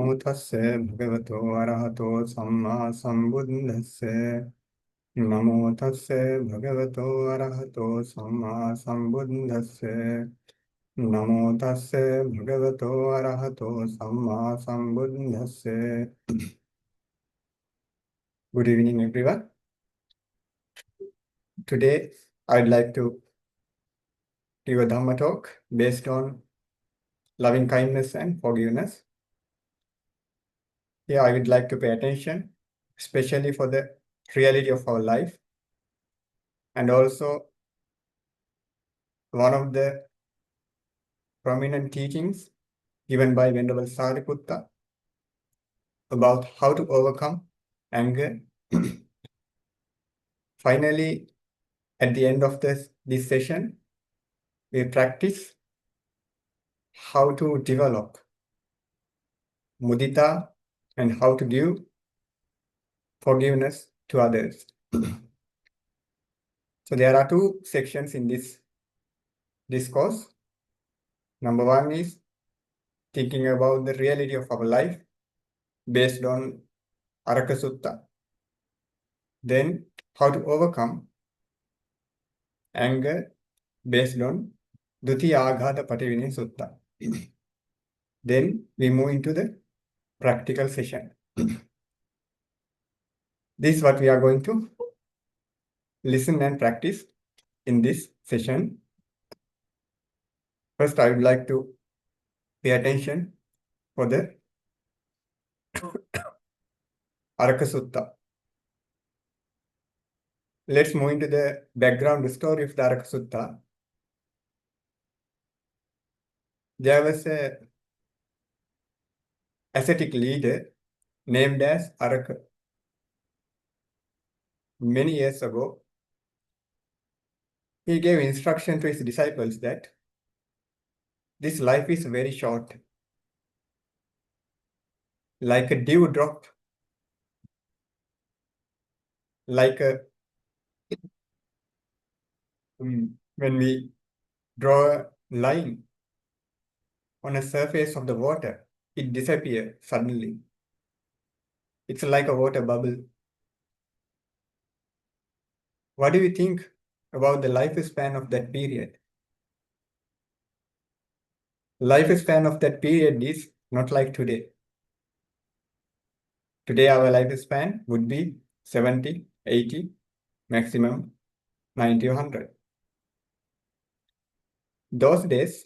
Namo tassa bhagavato arahato samma sambuddhassa. Namo tassa bhagavato arahato samma sambuddhassa. Namo tassa bhagavato arahato samma sambuddhassa. Good evening, everyone. Today, I'd like to give a Dhamma talk based on loving kindness and forgiveness. Here, I would like to pay attention, especially for the reality of our life, and also one of the prominent teachings given by Venerable Sariputta about how to overcome anger. Finally, at the end of this session, we practice how to develop mudita and how to give forgiveness to others. So there are two sections in this discourse. Number one is thinking about the reality of our life based on Araka Sutta. Then how to overcome anger based on Dutiya Aghata Pativinaya Sutta. Then we move into the practical session. This is what we are going to listen and practice in this session. First, I would like to pay attention for the Araka Sutta. Let's move into the background story of the Araka Sutta. There was a ascetic leader named as Araka. Many years ago, he gave instruction to his disciples that this life is very short, like a dewdrop, like a when we draw a line on a surface of the water, it disappears suddenly. It's like a water bubble. What do you think about the lifespan of that period? Lifespan of that period is not like today. Today our lifespan would be 70, 80, maximum 90 or 100. Those days,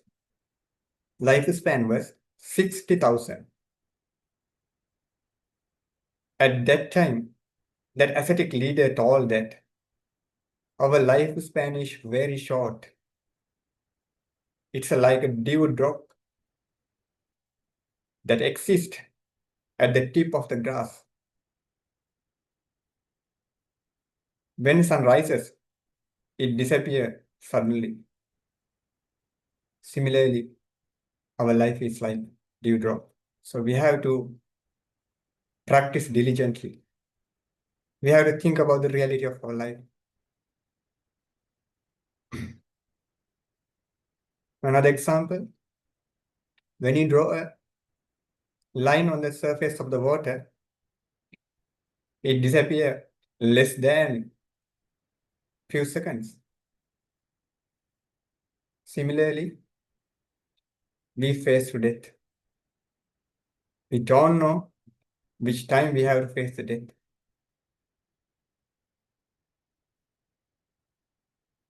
lifespan was 60,000. At that time, that ascetic leader told that our lifespan is very short. It's like a dewdrop that exists at the tip of the grass. When sun rises, it disappears suddenly. Similarly, our life is like dewdrop. So we have to practice diligently. We have to think about the reality of our life. Another example, when you draw a line on the surface of the water, it disappears less than few seconds. Similarly, we face death. We don't know which time we have to face the death.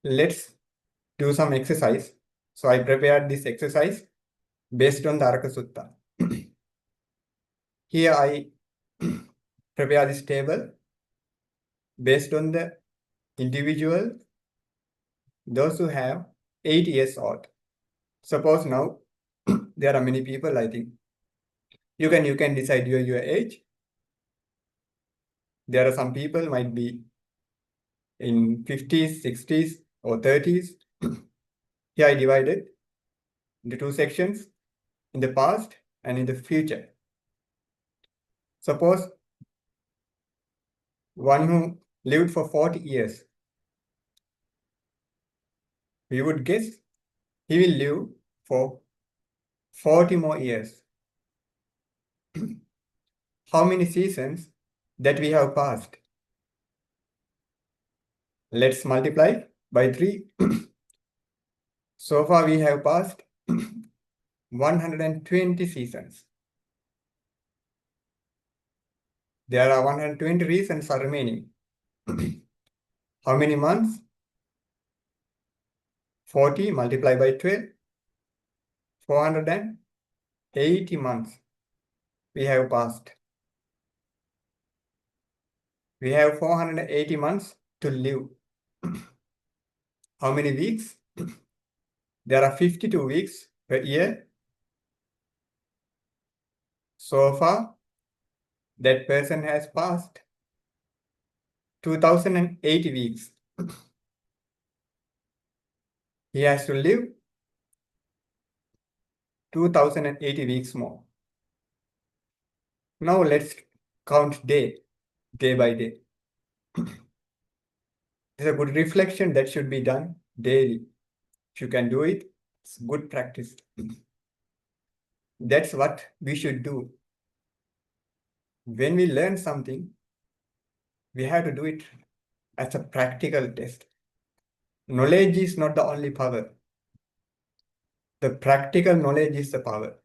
Let's do some exercise. So I prepared this exercise based on the Araka Sutta. Here I prepare this table based on the individual, those who have 8 years old. Suppose now there are many people, I think. You can decide your age. There are some people might be in 50s, 60s, or 30s. Here I divided into two sections, in the past and in the future. Suppose one who lived for 40 years, we would guess he will live for 40 more years. how many seasons that we have passed. Let's multiply by 3. So far we have passed 120 seasons. There are 120 reasons are remaining. How many months? 40 multiplied by 12. 480 months we have passed. We have 480 months to live. How many weeks? There are 52 weeks per year. So far, that person has passed 2080 weeks. He has to live 2080 weeks more. Now let's count day by day. It's a good reflection that should be done daily. If you can do it, it's good practice. That's what we should do. When we learn something, we have to do it as a practical test. Knowledge is not the only power. The practical knowledge is the power.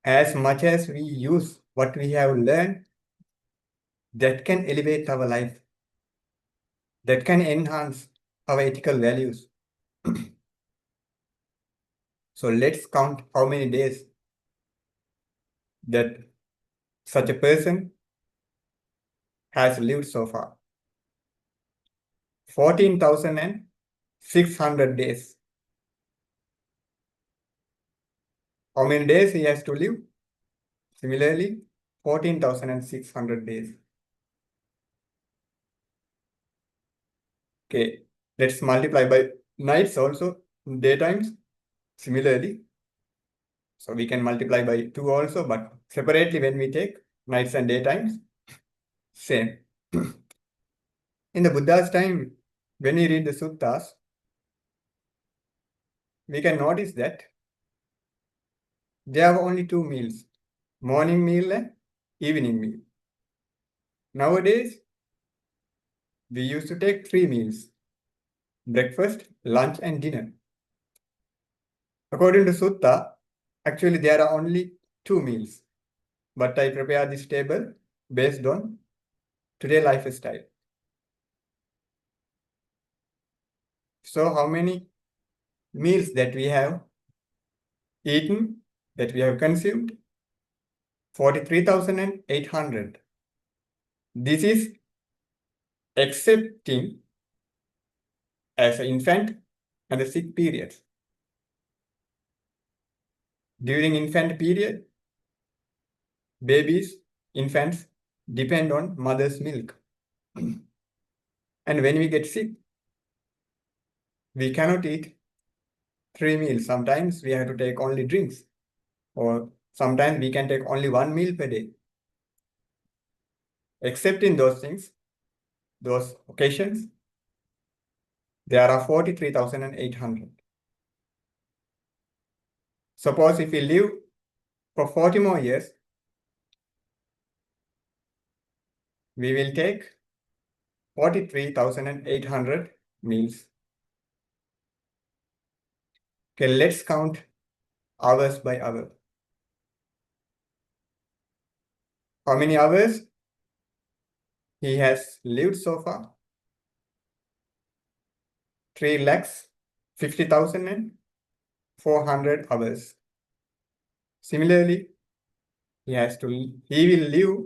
As much as we use what we have learned, that can elevate our life, that can enhance our ethical values. So let's count how many days that such a person has lived so far. 14,600 days. How many days he has to live? Similarly, 14,600 days. Okay, let's multiply by nights also, daytimes, similarly. So we can multiply by 2 also, but separately when we take nights and daytimes, same. In the Buddha's time, when we read the suttas, we can notice that there are only 2 meals, morning meal and evening meal. Nowadays, we used to take 3 meals, breakfast, lunch and dinner. According to sutta, actually there are only 2 meals, but I prepare this table based on today's lifestyle. So how many meals that we have eaten, that we have consumed? 43,800. This is accepting as an infant and the sick periods. During infant period, babies, infants depend on mother's milk. And when we get sick, we cannot eat 3 meals. Sometimes we have to take only drinks, or sometimes we can take only 1 meal per day. Except in those things, those occasions, there are 43,800. Suppose if we live for 40 more years, we will take 43,800 meals. Okay, let's count hours by hour. How many hours he has lived so far? 3,50,400 hours. Similarly, he will live,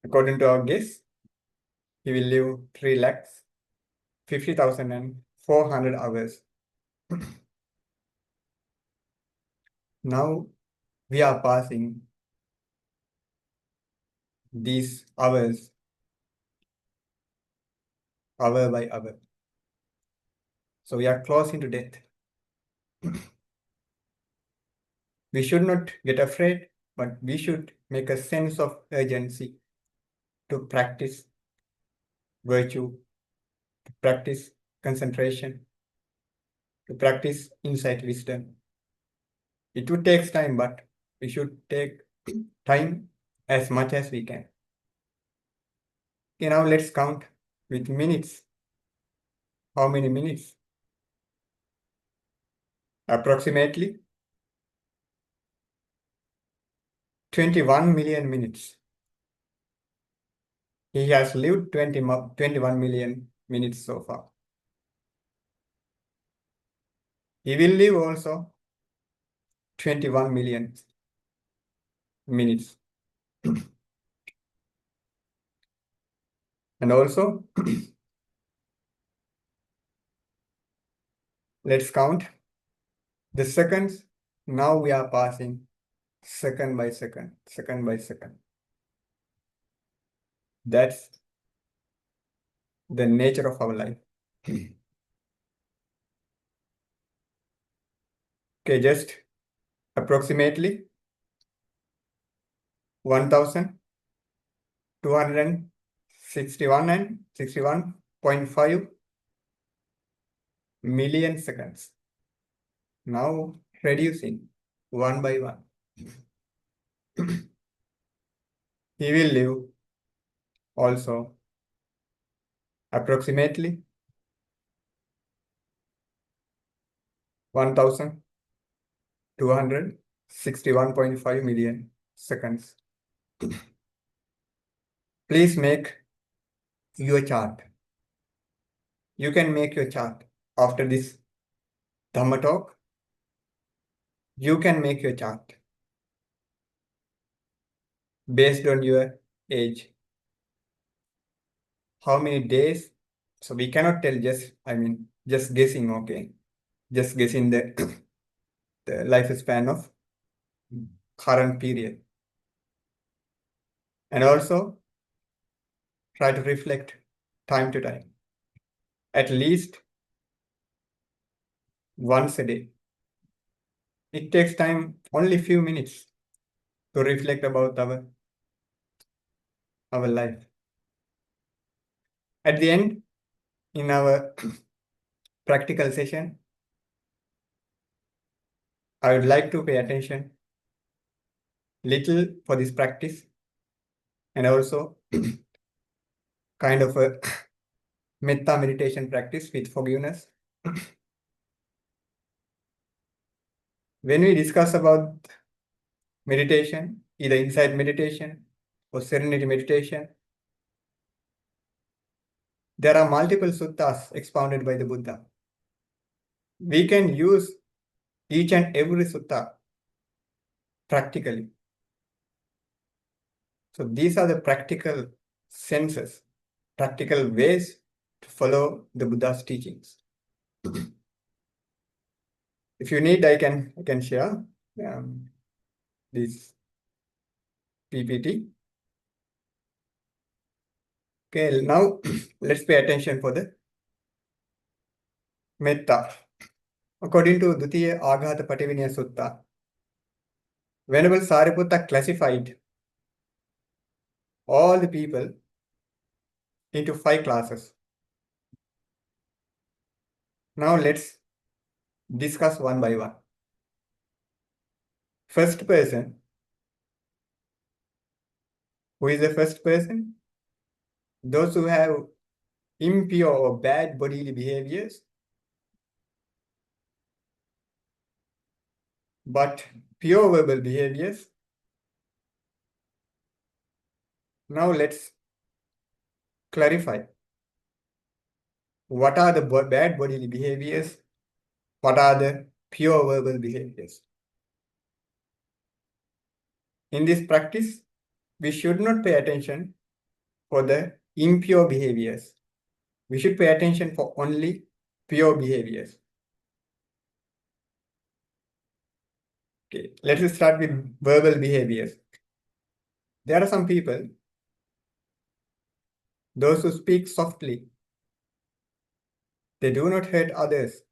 according to our guess, he will live 3,50,400 hours. Now we are passing these hours, hour by hour. So we are close into death. We should not get afraid, but we should make a sense of urgency to practice virtue, to practice concentration, to practice insight wisdom. It would take time, but we should take time as much as we can. Okay, now let's count with minutes. How many minutes? Approximately 21 million minutes. He has lived 21 million minutes so far. He will live also 21 million minutes. And also, let's count the seconds. Now we are passing second by second, second by second. That's the nature of our life. Okay, just approximately 1,261 and 61.5 million seconds. Now reducing one by one. He will live also approximately 1,261.5 million seconds. Please make your chart. You can make your chart after this Dhamma talk. You can make your chart based on your age. How many days? So we cannot tell just guessing, okay? Just guessing the lifespan of current period. And also try to reflect time to time, at least once a day. It takes time, only few minutes, to reflect about our life. At the end, in our practical session, I would like to pay attention little for this practice and also kind of a metta meditation practice with forgiveness. When we discuss about meditation, either insight meditation or serenity meditation, there are multiple suttas expounded by the Buddha. We can use each and every sutta practically. So these are the practical senses, practical ways to follow the Buddha's teachings. If you need, I can share this PPT. Okay, now let's pay attention for the metta. According to Dutiya Aghata Pativinaya Sutta, Venerable Sariputta classified all the people into 5 classes. Now let's discuss one by one. First person. Who is the first person? Those who have impure or bad bodily behaviors, but pure verbal behaviors. Now let's clarify. What are the bad bodily behaviors? What are the pure verbal behaviors? In this practice, we should not pay attention for the impure behaviors. We should pay attention for only pure behaviors. Okay, let us start with verbal behaviors. There are some people, those who speak softly. They do not hurt others.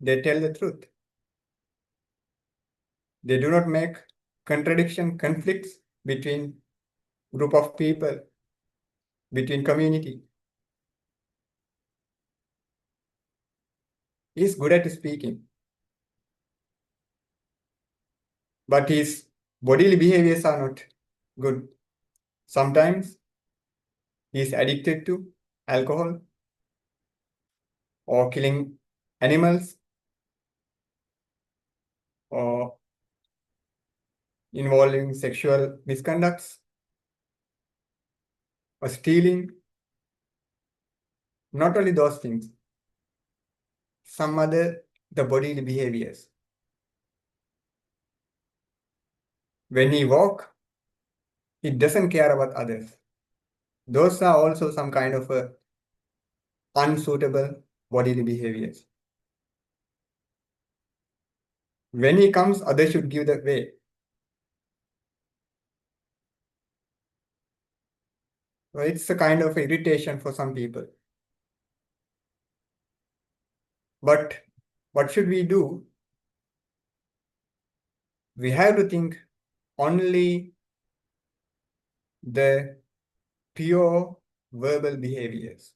They tell the truth. They do not make conflicts between group of people, between community. He is good at speaking. but his bodily behaviors are not good. Sometimes he is addicted to alcohol or killing animals or involving sexual misconducts or stealing. Not only those things, some other the bodily behaviors. When he walk, he doesn't care about others. Those are also some kind of unsuitable bodily behaviors. When he comes, others should give the way. So it's a kind of irritation for some people. But what should we do? We have to think only the pure verbal behaviors,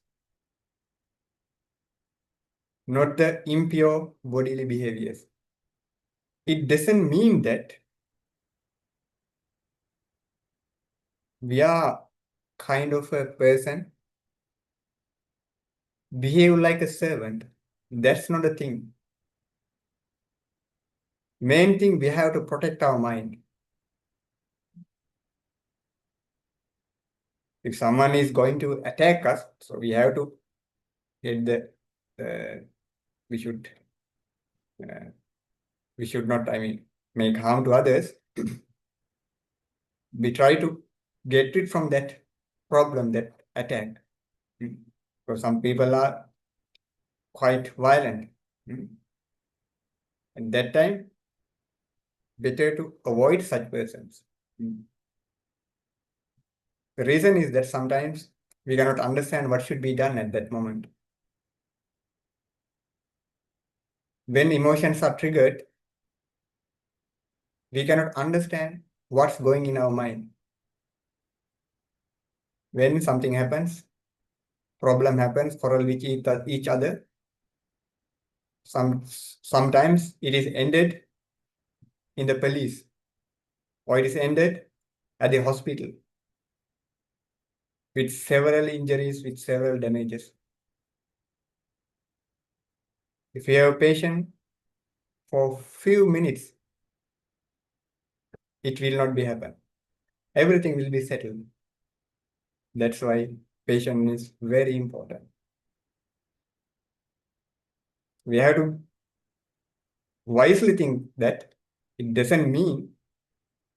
not the impure bodily behaviors. It doesn't mean that we are kind of a person, behave like a servant. That's not a thing. Main thing, we have to protect our mind. If someone is going to attack us, so we have to get we should not, make harm to others. We try to get rid from that problem, that attack. Because some people are quite violent. At that time, better to avoid such persons. The reason is that sometimes we cannot understand what should be done at that moment. When emotions are triggered, we cannot understand what's going in our mind. When something happens, problem happens, quarrel with each other, sometimes it is ended in the police or it is ended at the hospital with several injuries, with several damages. If you have patience for few minutes, it will not be happen. Everything will be settled. That's why patience is very important. We have to wisely think that it doesn't mean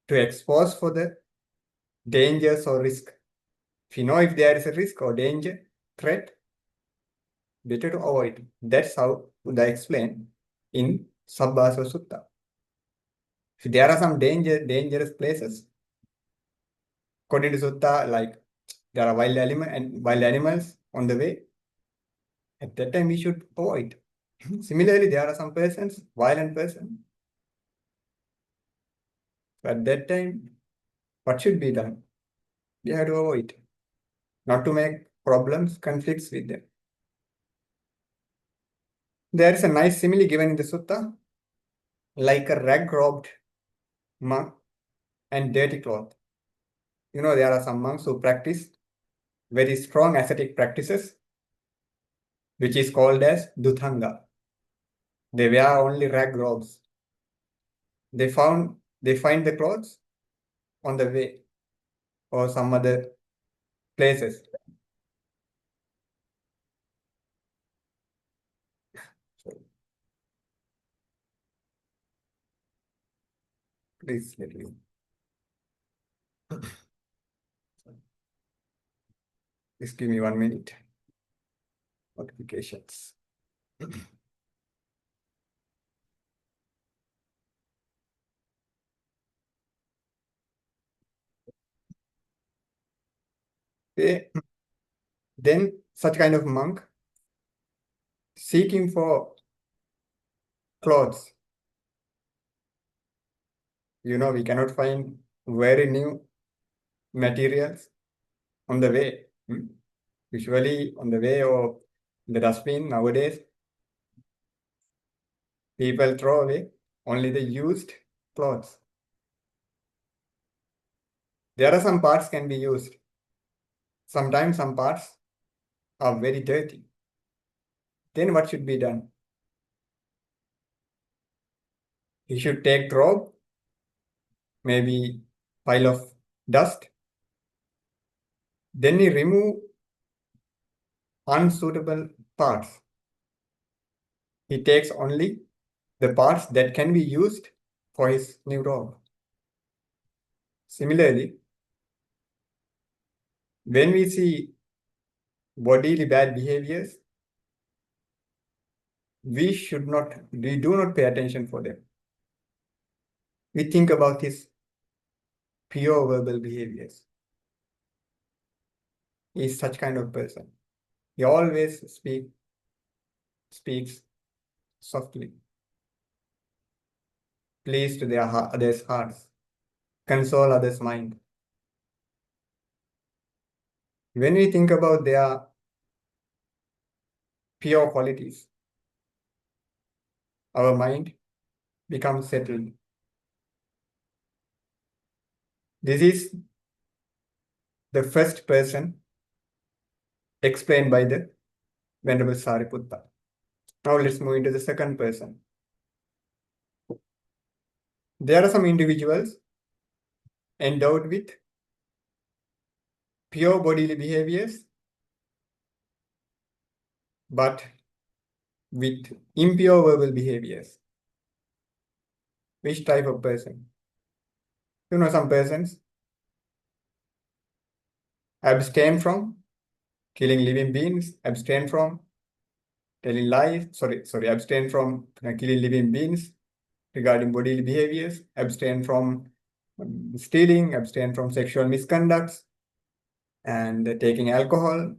to expose for the dangers or risk. If you know if there is a risk or danger, threat, better to avoid. That's how Buddha explained in Sabbasa Sutta. If there are some dangerous places, according to Sutta, like there are wild animals on the way, at that time we should avoid. Similarly, there are some persons, violent persons. At that time, what should be done? We have to avoid, not to make problems, conflicts with them. There is a nice simile given in the sutta, like a rag-robed monk and dirty cloth. There are some monks who practice very strong ascetic practices, which is called as Dhuthanga. They wear only rag robes. They find the clothes on the way or some other places. Please let me. Just give me 1 minute. Notifications. Okay. Then such kind of monk seeking for clothes. We cannot find very new materials on the way. Usually on the way or in the dustbin nowadays, people throw away only the used clothes. There are some parts can be used. Sometimes some parts are very dirty. Then what should be done? He should take robe, maybe pile of dust. Then he remove unsuitable parts. He takes only the parts that can be used for his new robe. Similarly, when we see bodily bad behaviors, we do not pay attention for them. We think about his pure verbal behaviors. He is such kind of person. He always speaks softly, please to others' hearts, console others' mind. When we think about their pure qualities, our mind becomes settled. This is the first person explained by the Venerable Sariputta. Now let's move into the second person. There are some individuals endowed with pure bodily behaviors, but with impure verbal behaviors. Which type of person? You know, some persons abstain from killing living beings, abstain from telling lies, abstain from killing living beings regarding bodily behaviors, abstain from stealing, abstain from sexual misconducts, and taking alcohol.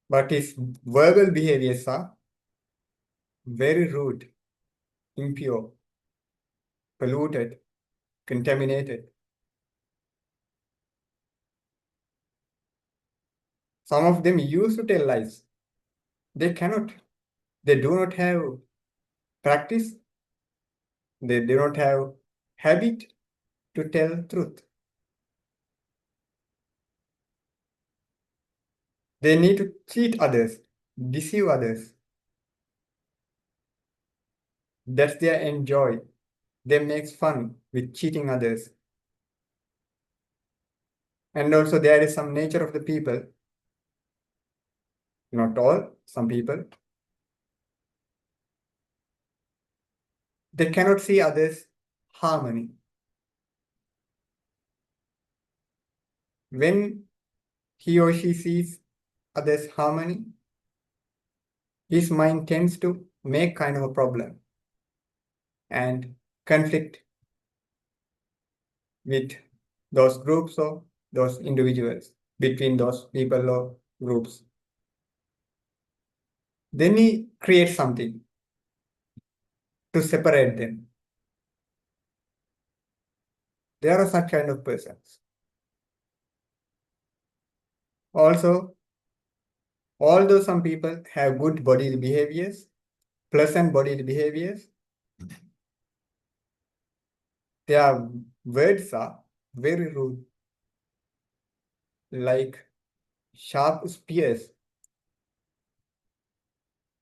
But his verbal behaviors are very rude, impure, polluted, contaminated. Some of them used to tell lies. They do not have practice, they do not have habit to tell truth. They need to cheat others, deceive others. That's their enjoy. They make fun with cheating others. And also there is some nature of the people, not all, some people. They cannot see others' harmony. When he or she sees others' harmony, his mind tends to make kind of a problem and conflict with those groups or those individuals, between those people or groups. Then he creates something to separate them. There are such kind of persons. Also, although some people have good bodily behaviors, pleasant bodily behaviors, their words are very rude, like sharp spears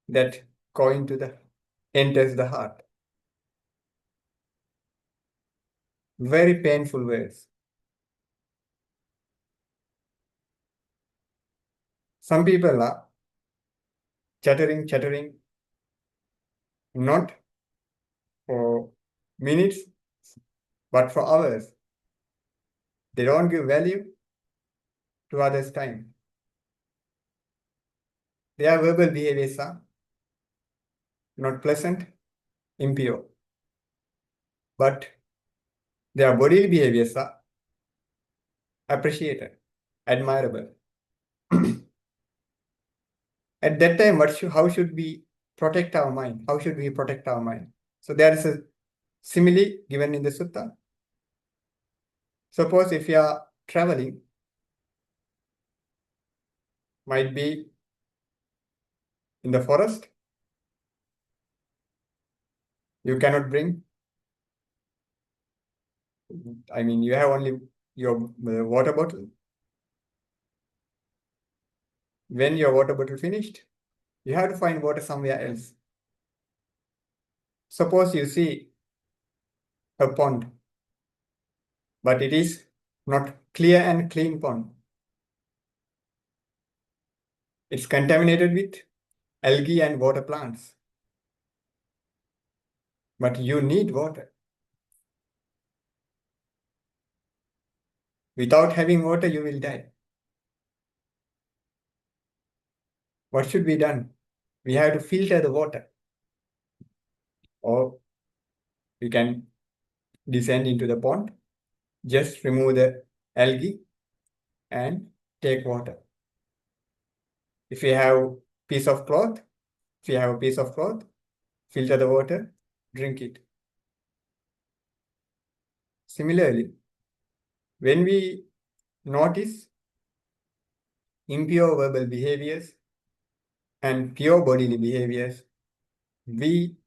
that enters the heart. Very painful words. Some people are chattering, not for minutes, but for hours. They don't give value to others' time. Their verbal behaviors are not pleasant, impure. But their bodily behaviors are appreciated, admirable. At that time, how should we protect our mind? How should we protect our mind? So there is a simile given in the sutta. Suppose if you are traveling, might be in the forest, you cannot bring I mean, you have only your water bottle. When your water bottle finished, you have to find water somewhere else. Suppose you see a pond, but it is not clear and clean pond. It's contaminated with algae and water plants. But you need water. Without having water, you will die. What should be done? We have to filter the water. Or we can descend into the pond, just remove the algae and take water. If you have piece of cloth, filter the water, drink it. Similarly, when we notice impure verbal behaviors and pure bodily behaviors, we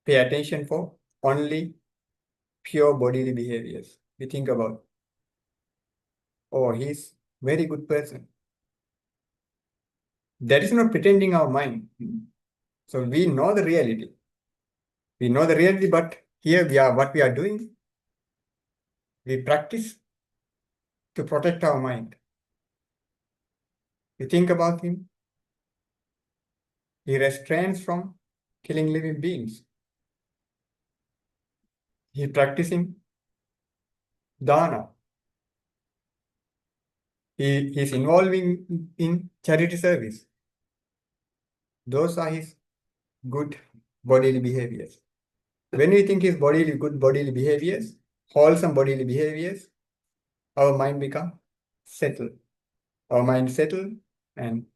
pay attention for only pure bodily behaviors. We think about, oh, he's very good person. That is not pretending our mind. So we know the reality. We know the reality, but here what we are doing, we practice to protect our mind. We think about him. He restrains from killing living beings. He practicing dana. He is involving in charity service. Those are his good bodily behaviors. When we think his good bodily behaviors, wholesome bodily behaviors, our mind becomes settled. Our mind settled and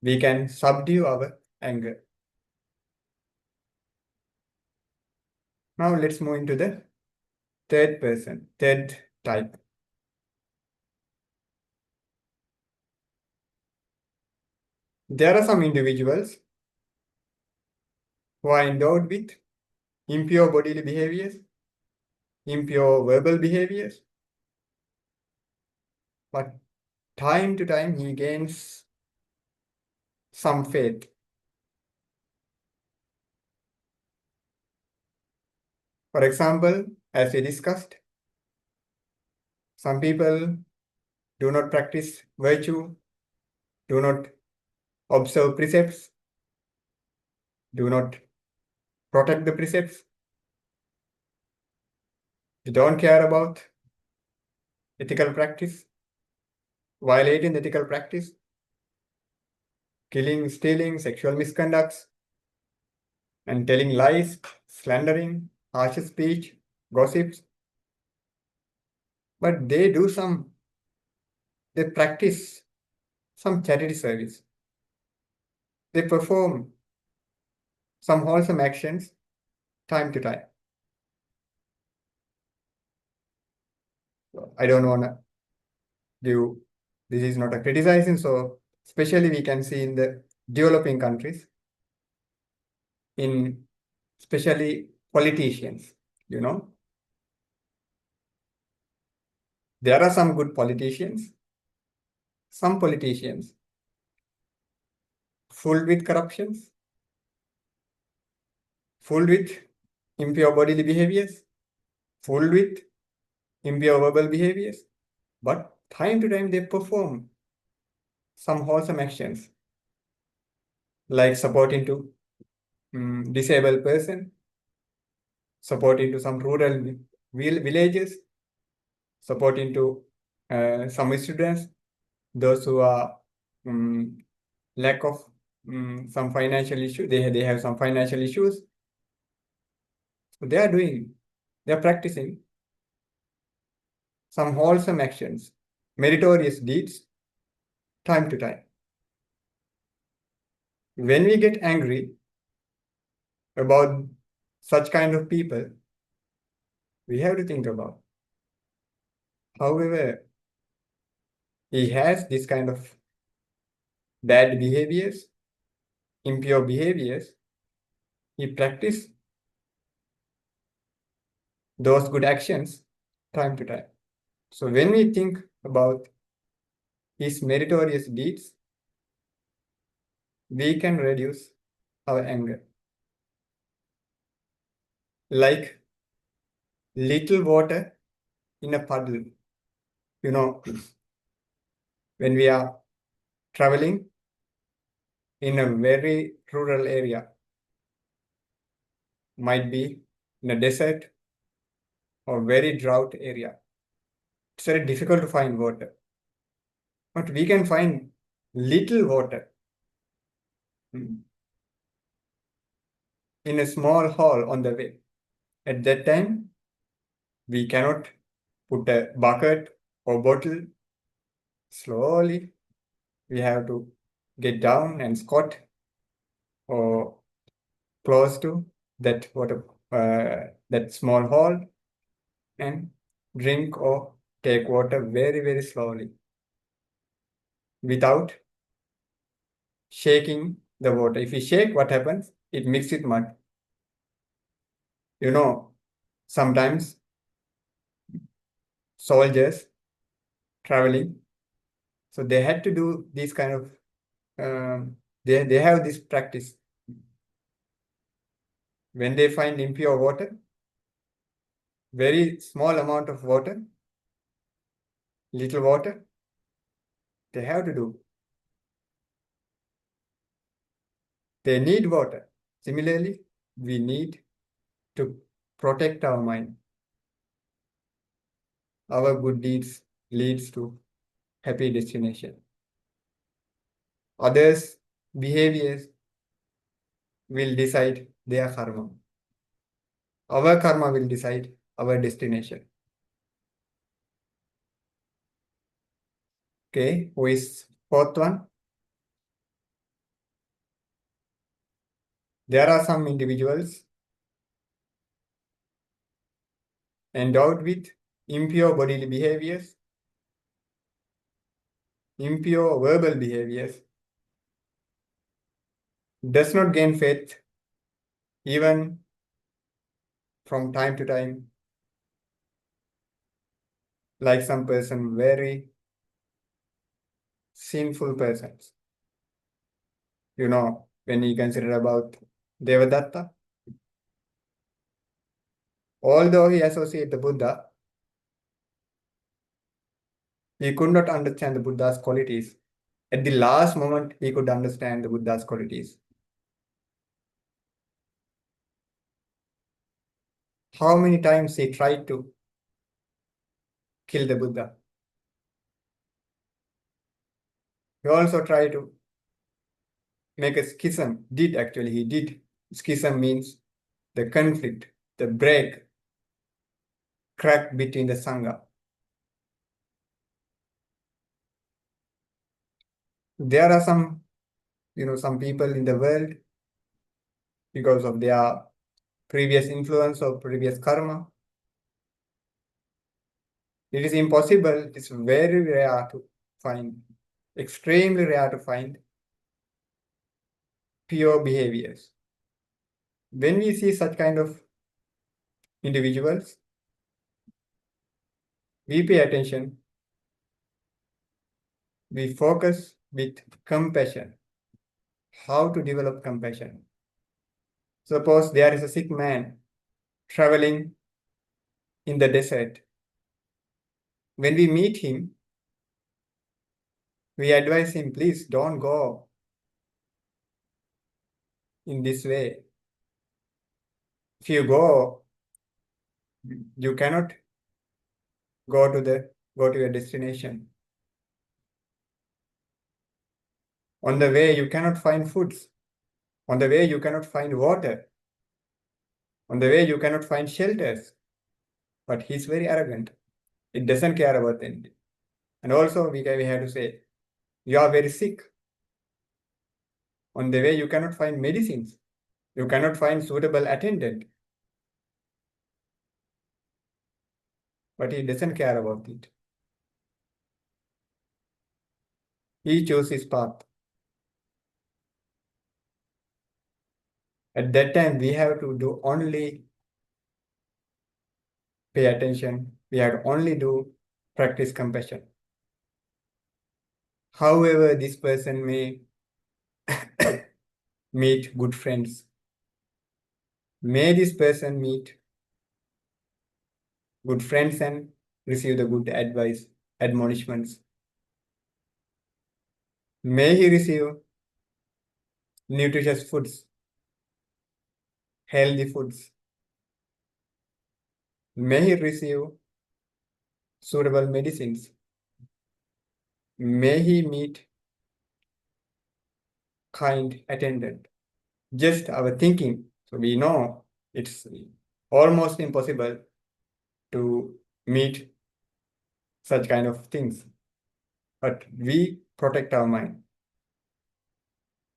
we can subdue our anger. Now let's move into the third type. There are some individuals who are endowed with impure bodily behaviors, impure verbal behaviors, but time to time he gains some faith. For example, as we discussed, some people do not practice virtue, do not observe precepts, do not protect the precepts. They don't care about ethical practice, violating the ethical practice, killing, stealing, sexual misconducts, and telling lies, slandering, harsh speech, gossips. But they practice some charity service. They perform some wholesome actions time to time. I don't want to do, this is not a criticizing, so especially we can see in the developing countries, in especially politicians, there are some good politicians, some politicians full with corruptions, full with impure bodily behaviors, full with impure verbal behaviors, but time to time they perform some wholesome actions, like supporting to disabled person, supporting to some rural villages, supporting to some students, those who are lack of some financial issue, they have some financial issues. So they are practicing some wholesome actions, meritorious deeds, time to time. When we get angry about such kind of people, we have to think about, however, he has this kind of bad behaviors, impure behaviors, he practice those good actions time to time. So when we think about his meritorious deeds, we can reduce our anger. Like little water in a puddle. You know, when we are traveling in a very rural area, might be in a desert or very drought area, it's very difficult to find water. But we can find little water in a small hole on the way. At that time, we cannot put a bucket or bottle. Slowly, we have to get down and squat or close to that water, that small hole, and drink or take water very, very slowly without shaking the water. If we shake, what happens? It mixes with mud. You know, sometimes soldiers traveling, so they had to do this kind of, they have this practice. When they find impure water, very small amount of water, little water, they have to do. They need water. Similarly, we need to protect our mind. Our good deeds leads to happy destination. Others' behaviors will decide their karma. Our karma will decide our destination. Okay, who is fourth one? There are some individuals endowed with impure bodily behaviors, impure verbal behaviors, does not gain faith even from time to time, like some person, very sinful persons. You know, when you consider about Devadatta, although he associated the Buddha, he could not understand the Buddha's qualities. At the last moment, he could understand the Buddha's qualities. How many times he tried to kill the Buddha? He also tried to make a schism. He did. Schism means the conflict, the break, crack between the Sangha. There are some, some people in the world, because of their previous influence or previous karma, it is impossible, it's very rare to find, extremely rare to find pure behaviors. When we see such kind of individuals, we pay attention, we focus with compassion. How to develop compassion? Suppose there is a sick man traveling in the desert. When we meet him, we advise him, please don't go in this way. If you go, you cannot go to your destination. On the way, you cannot find foods. On the way, you cannot find water. On the way, you cannot find shelters. But he's very arrogant. It doesn't care about anything. And also, we have to say, you are very sick. On the way, you cannot find medicines. You cannot find suitable attendant. But he doesn't care about it. He chose his path. At that time, we have to do only pay attention We have to only practice compassion. However, this person may meet good friends. May this person meet good friends and receive the good advice, admonishments. May he receive nutritious foods, healthy foods. May he receive suitable medicines. May he meet kind attendant. Just our thinking. So we know it's almost impossible to meet such kind of things. But we protect our mind.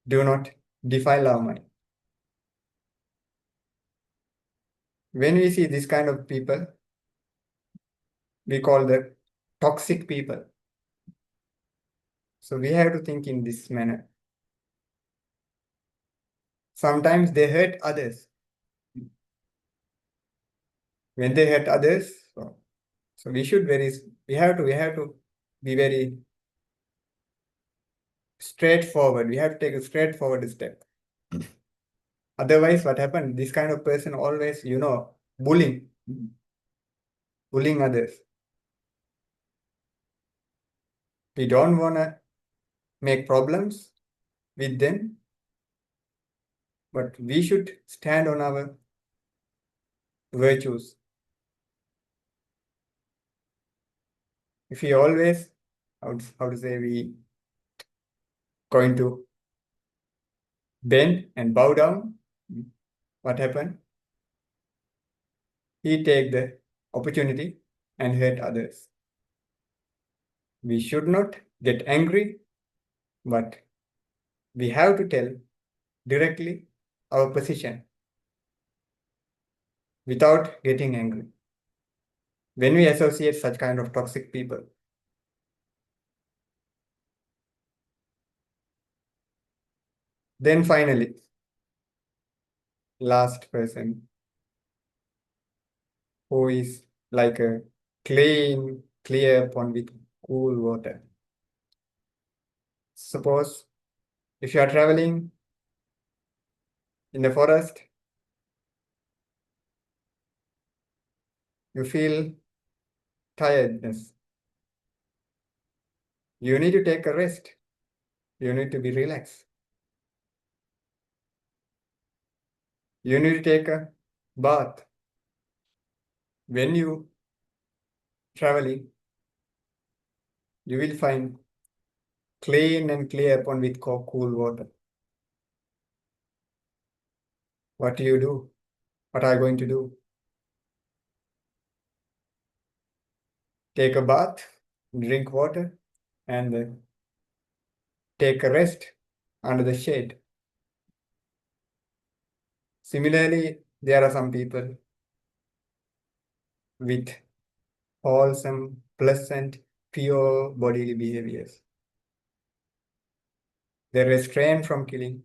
Do not defile our mind. When we see this kind of people, we call them toxic people. So we have to think in this manner. Sometimes they hurt others. When they hurt others, so we have to be very straightforward. We have to take a straightforward step. Otherwise, what happens? This kind of person always, bullying others. We don't want to make problems with them, but we should stand on our virtues. If we always, how to say, we going to bend and bow down, what happened? He take the opportunity and hurt others. We should not get angry, but we have to tell directly our position without getting angry. When we associate such kind of toxic people, then finally, last person who is like a clear pond with cool water. Suppose if you are traveling in the forest, you feel tiredness. You need to take a rest. You need to be relaxed. You need to take a bath. When you traveling, you will find clean and clear pond with cool water. What do you do? What are you going to do? Take a bath, drink water, and take a rest under the shade. Similarly, there are some people with wholesome, pleasant, pure bodily behaviors. They restrain from killing,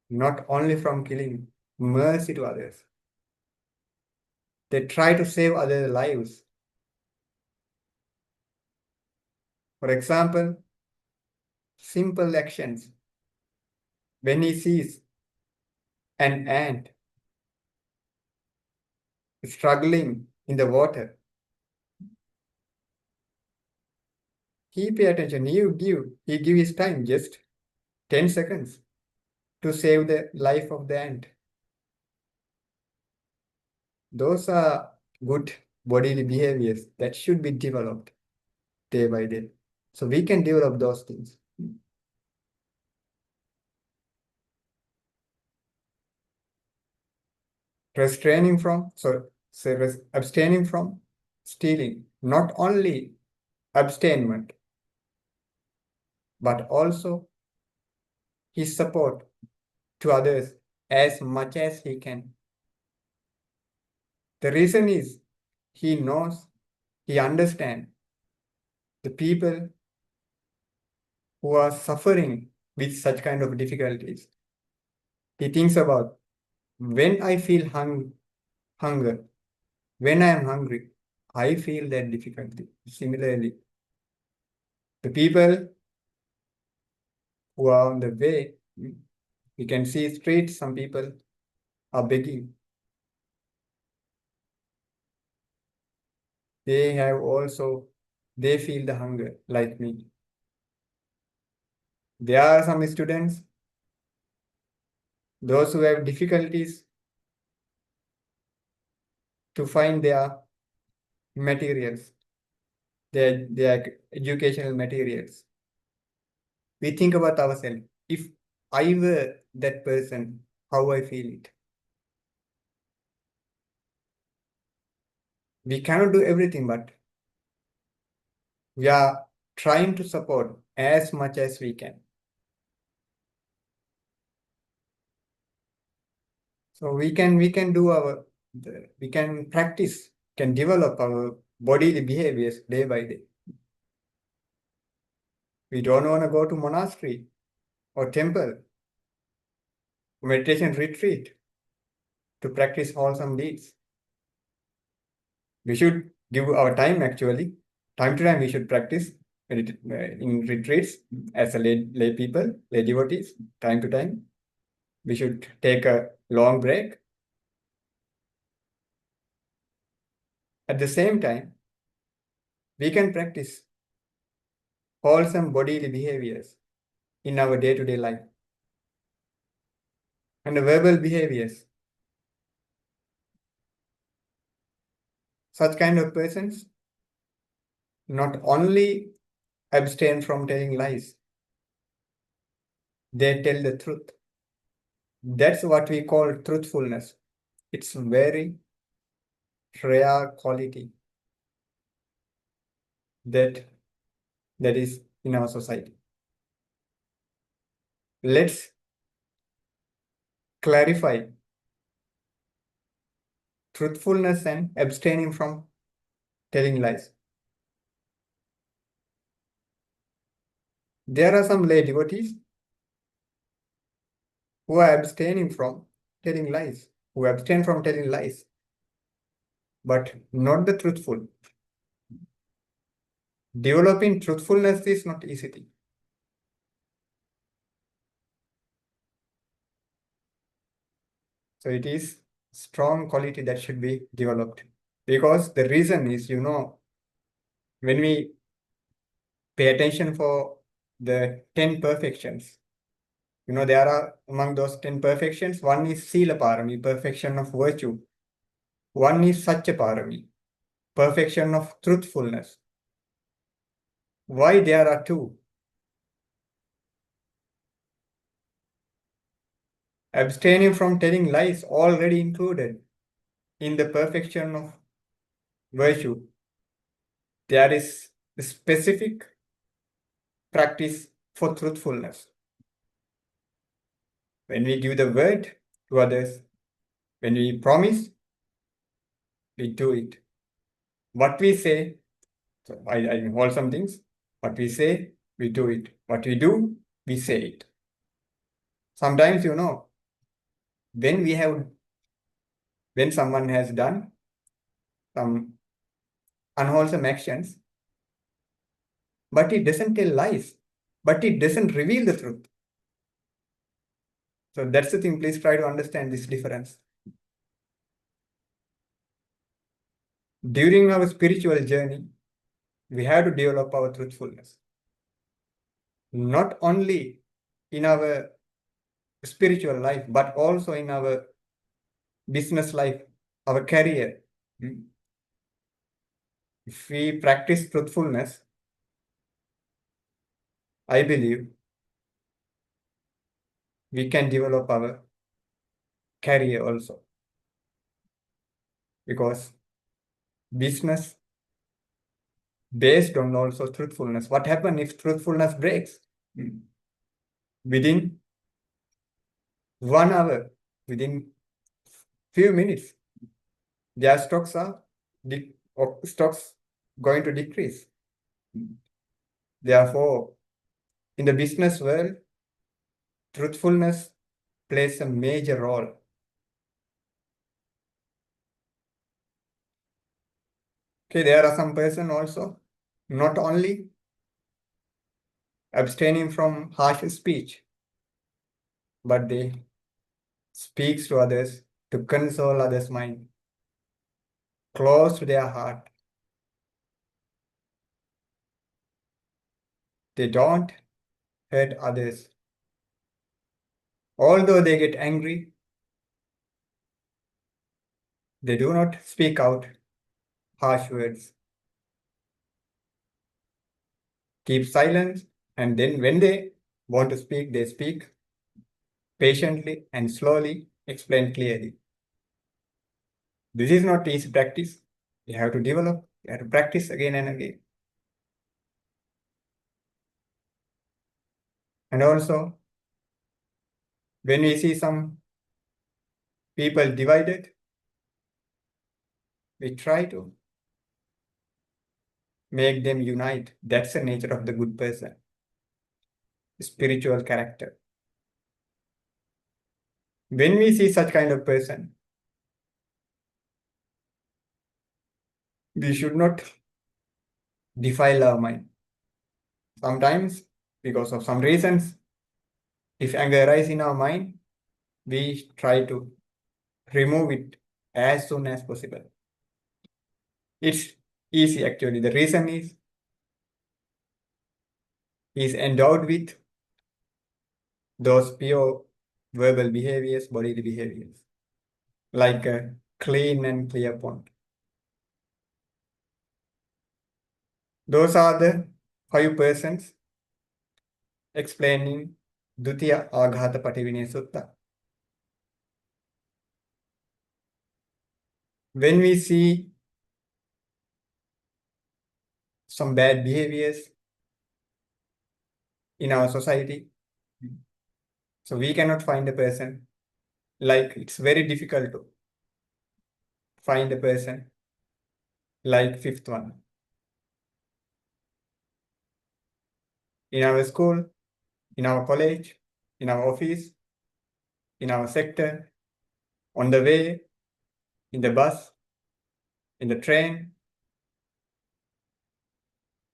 not only from killing, mercy to others. They try to save other lives. For example, simple actions. When he sees an ant struggling in the water, he pay attention. He give his time, just 10 seconds, to save the life of the ant. Those are good bodily behaviors that should be developed day by day. So we can develop those things. Abstaining from stealing, not only abstainment, but also his support to others as much as he can. The reason is he knows, he understands the people who are suffering with such kind of difficulties. He thinks about, when I feel hunger, when I am hungry, I feel that difficulty. Similarly, the people who are on the way, we can see streets, some people are begging. They feel the hunger like me. There are some students, those who have difficulties to find their materials, their educational materials. We think about ourselves. If I were that person, how I feel it. We cannot do everything, but we are trying to support as much as we can. So we can practice, can develop our bodily behaviors day by day. We don't want to go to monastery or temple, meditation retreat to practice wholesome deeds. We should give our time actually. Time to time we should practice in retreats as a lay people, lay devotees, time to time. We should take a long break. At the same time, we can practice wholesome bodily behaviors in our day-to-day life. And the verbal behaviors. Such kind of persons not only abstain from telling lies, they tell the truth. That's what we call truthfulness. It's very rare quality that is in our society. Let's clarify truthfulness and abstaining from telling lies. There are some lay devotees who are abstaining from telling lies, who abstain from telling lies, but not the truthful. Developing truthfulness is not easy thing. So it is strong quality that should be developed. Because the reason is, when we pay attention for the 10 perfections, there are among those 10 perfections, one is Sila Parami, perfection of virtue. One is Satya Parami, perfection of truthfulness. Why there are two? Abstaining from telling lies already included in the perfection of virtue. There is a specific practice for truthfulness. When we give the word to others, when we promise, we do it. What we say, so I hold some things. What we say, we do it. What we do, we say it. Sometimes, when someone has done some unwholesome actions, but it doesn't tell lies, but it doesn't reveal the truth. So that's the thing. Please try to understand this difference. During our spiritual journey, we have to develop our truthfulness. Not only in our spiritual life, but also in our business life, our career. If we practice truthfulness, I believe we can develop our career also. Because business based on also truthfulness. What happens if truthfulness breaks? Within 1 hour, within few minutes, their stocks going to decrease. Therefore, in the business world, truthfulness plays a major role. Okay, there are some person also not only abstaining from harsh speech, but they speaks to others to console others' mind, close to their heart. They don't hurt others. Although they get angry, they do not speak out harsh words. Keep silence, and then when they want to speak, they speak patiently and slowly, explain clearly. This is not easy practice. You have to develop, you have to practice again and again. And also, when we see some people divided, we try to make them unite. That's the nature of the good person, spiritual character. When we see such kind of person, we should not defile our mind. Sometimes, because of some reasons, if anger arises in our mind, we try to remove it as soon as possible. It's easy actually. The reason is he's endowed with those pure verbal behaviors, bodily behaviors, like a clean and clear pond. Those are the 5% explaining Dutiya Aghata Pativinaya Sutta. When we see some bad behaviors in our society, so we cannot find a person, like it's very difficult to find a person like fifth one. In our school, in our college, in our office, in our sector, on the way, in the bus, in the train,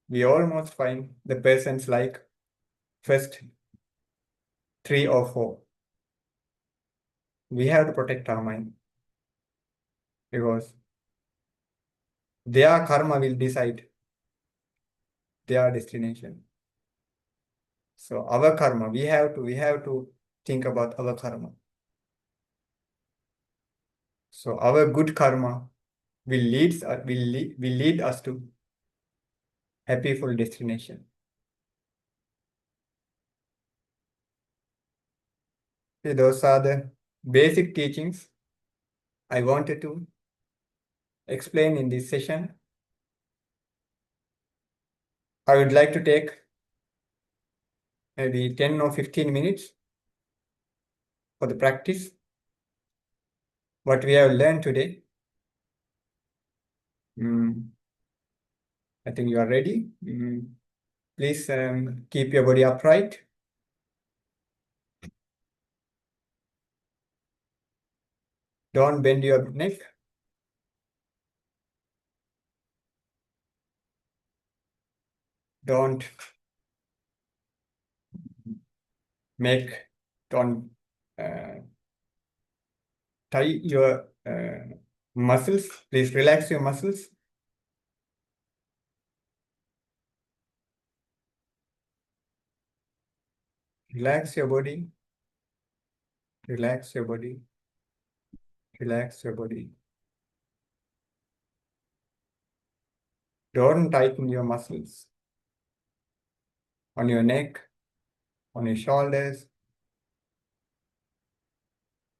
we almost find the persons like first 3 or 4. We have to protect our mind because their karma will decide their destination. So our karma, we have to think about our karma. So our good karma will lead us to happy full destination. Okay, those are the basic teachings I wanted to explain in this session. I would like to take maybe 10 or 15 minutes for the practice. What we have learned today. I think you are ready. Please keep your body upright. Don't bend your neck. Don't tie your muscles. Please relax your muscles. Relax your body. Relax your body. Relax your body. Don't tighten your muscles on your neck, on your shoulders.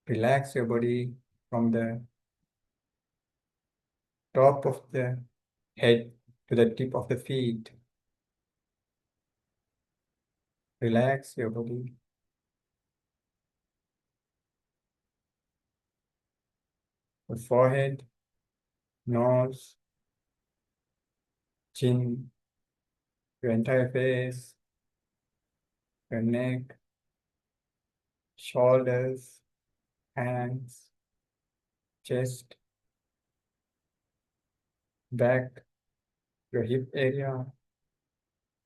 Relax your body from the top of the head to the tip of the feet. Relax your body. The forehead, nose, chin, your entire face, your neck, shoulders, hands, chest, back, your hip area,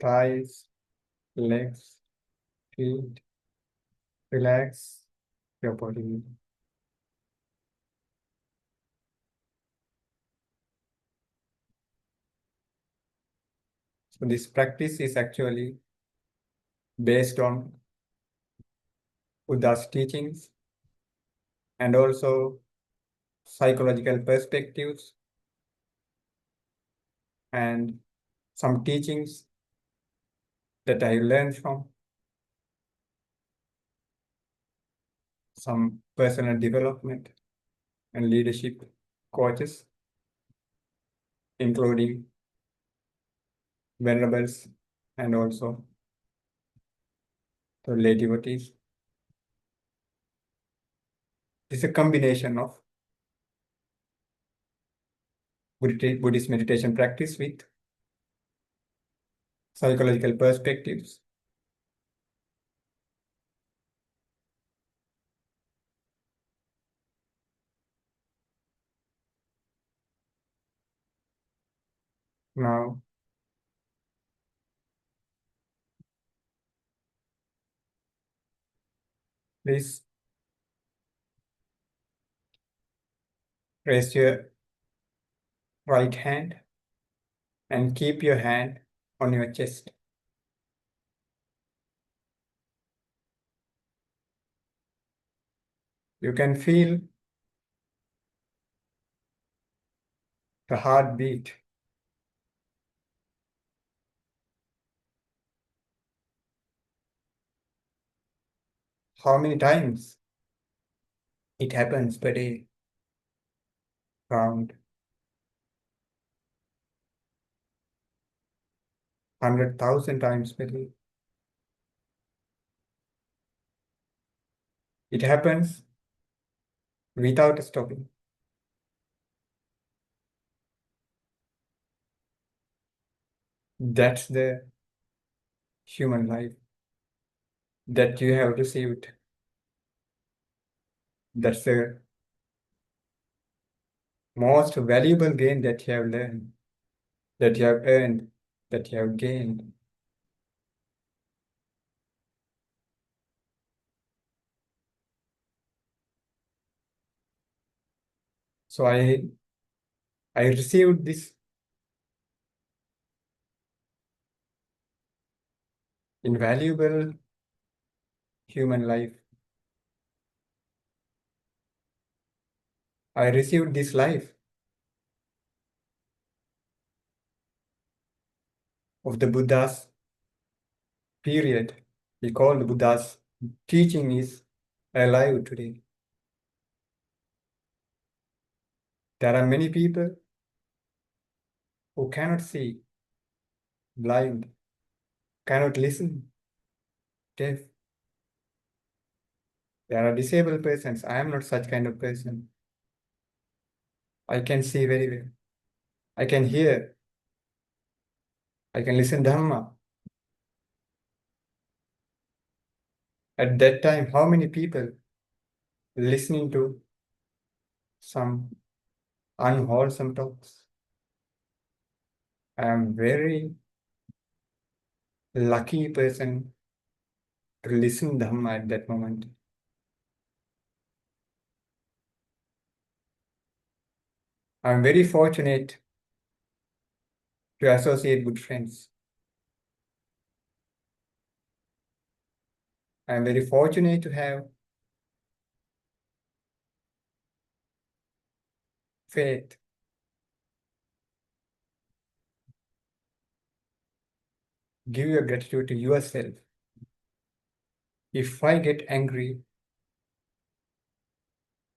thighs, legs, feet. Relax your body. So this practice is actually based on Buddha's teachings and also psychological perspectives and some teachings that I learned from some personal development and leadership coaches, including venerables and also the lay devotees. It's a combination of Buddhist meditation practice with psychological perspectives. Now, please raise your right hand and keep your hand on your chest. You can feel the heartbeat. How many times it happens per day? Around 100,000 times per day. It happens without stopping. That's the human life that you have received. That's the most valuable gain that you have learned, that you have earned, that you have gained. So I received this invaluable human life. I received this life of the Buddha's period. We call the Buddha's teaching is alive today. There are many people who cannot see, blind, cannot listen, deaf. There are disabled persons. I am not such kind of person. I can see very well. I can hear. I can listen Dhamma. At that time, how many people listening to some unwholesome talks? I am very lucky person to listen Dhamma at that moment. I am very fortunate to associate good friends. I am very fortunate to have faith. Give your gratitude to yourself. If I get angry,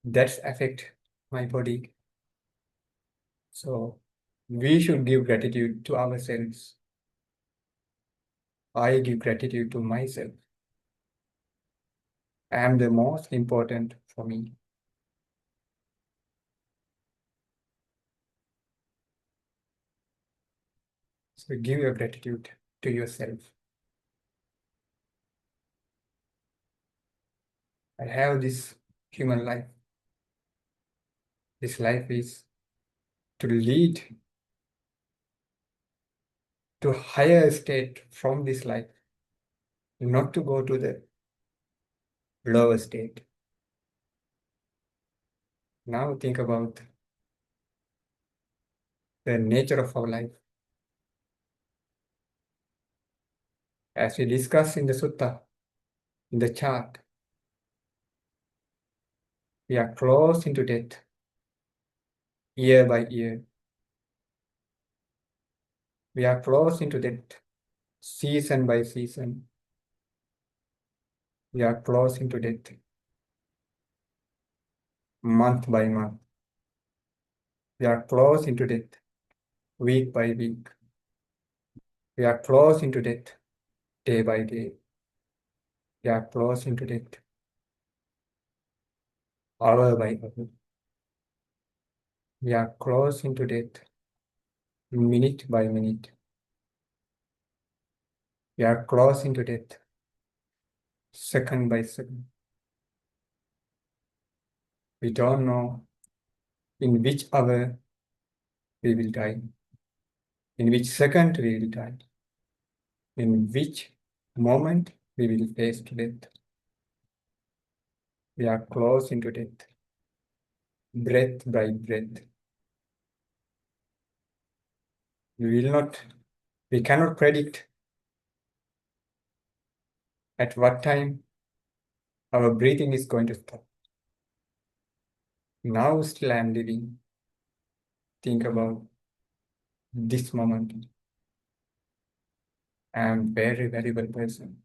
that's affect my body. So we should give gratitude to ourselves. I give gratitude to myself. I am the most important for me. So give your gratitude to yourself. I have this human life. This life is to lead to higher state from this life, not to go to the lower state. Now think about the nature of our life. As we discussed in the sutta, in the chart, we are close into death, year by year. We are close into death, season by season. We are close into death, month by month. We are close into death, week by week. We are close into death, day by day. We are close into death, hour by hour. We are close into death, minute by minute. We are close into death, second by second. We don't know in which hour we will die, in which second we will die, in which moment we will face to death. We are close into death, breath by breath. We cannot predict at what time our breathing is going to stop. Now still I am living. Think about this moment. I am a very valuable person.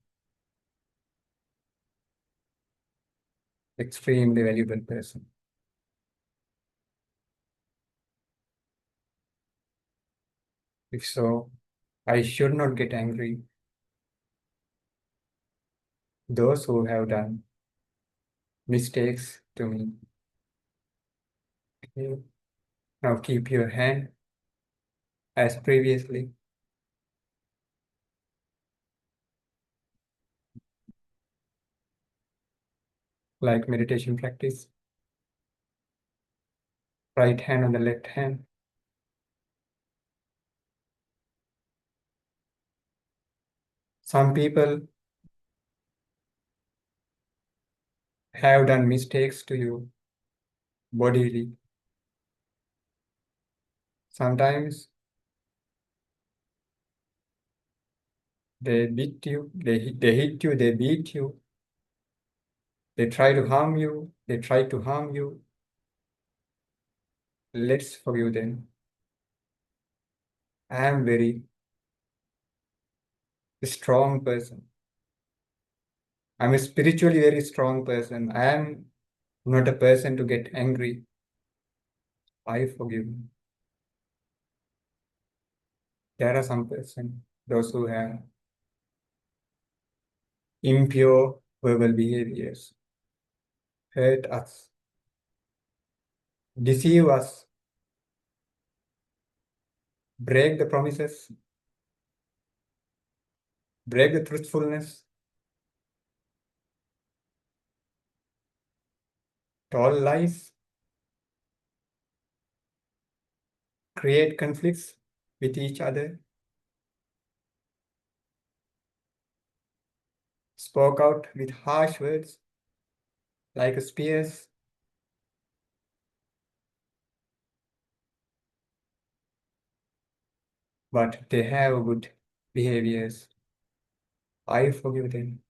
Extremely valuable person. If so, I should not get angry. Those who have done mistakes to me. Okay. Now keep your hand as previously. Like meditation practice. Right hand on the left hand. Some people have done mistakes to you bodily. Sometimes they beat you, they hit you, they beat you. They try to harm you, they try to harm you. Let's forgive them. I am very strong person. I'm a spiritually very strong person. I am not a person to get angry. I forgive. There are some person, those who have impure verbal behaviors, hurt us, deceive us, break the promises, break the truthfulness, tell lies, create conflicts with each other, spoke out with harsh words like spears. But they have good behaviors. I forgive them.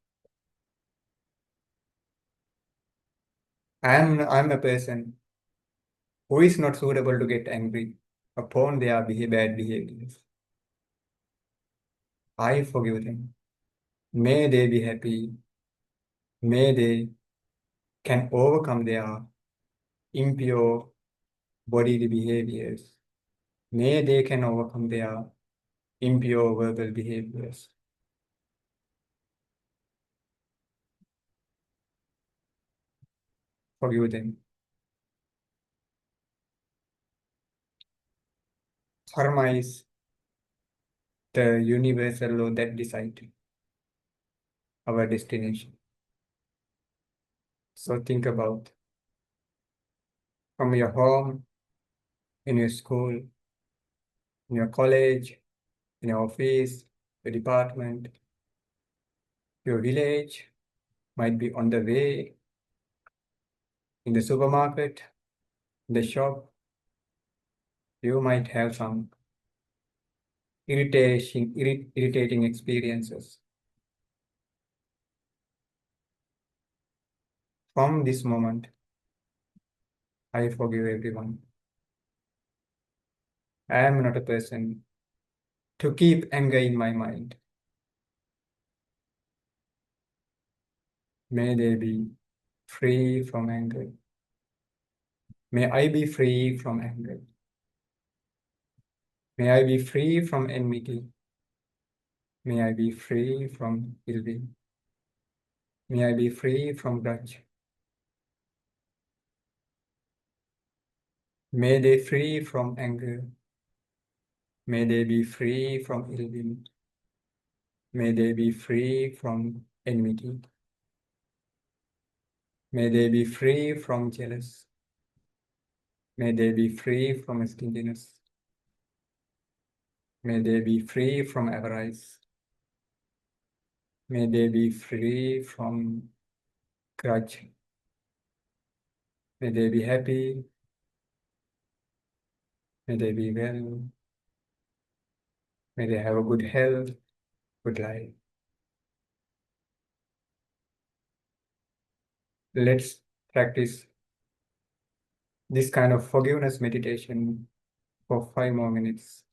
I'm a person who is not suitable to get angry upon their bad behaviors. I forgive them. May they be happy. May they can overcome their impure bodily behaviors. May they can overcome their impure verbal behaviors. Forgive them. Karma is the universal law that decides our destination. So think about from your home, in your school, in your college, in your office, your department, your village, might be on the way, in the supermarket, in the shop. You might have some irritating experiences. From this moment, I forgive everyone. I am not a person to keep anger in my mind. May they be free from anger. May I be free from anger. May I be free from enmity. May I be free from ill will. May I be free from grudge. May they free from anger. May they be free from ill will. May they be free from enmity. May they be free from jealous. May they be free from stinginess. May they be free from avarice. May they be free from grudge. May they be happy. May they be well. May they have a good health, good life. Let's practice this kind of forgiveness meditation for 5 more minutes.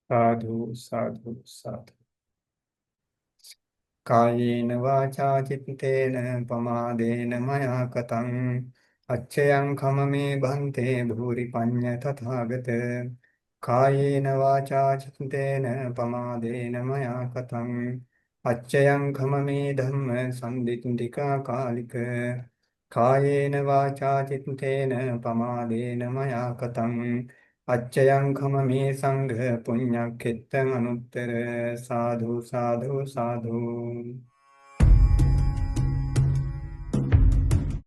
Sadhu, sadhu, sadhu. Kayena vacha chittena pamadena maya katang acchayam khamame bhante bhuri panya tathagata. Kayena vacha chittena pamadena maya katang acchayam khamame dhamma sanditindika kalika. Kayena vacha chittena pamadena maya katang Acchayam khamami sangha punya kittam anuttara sadhu sadhu sadhu.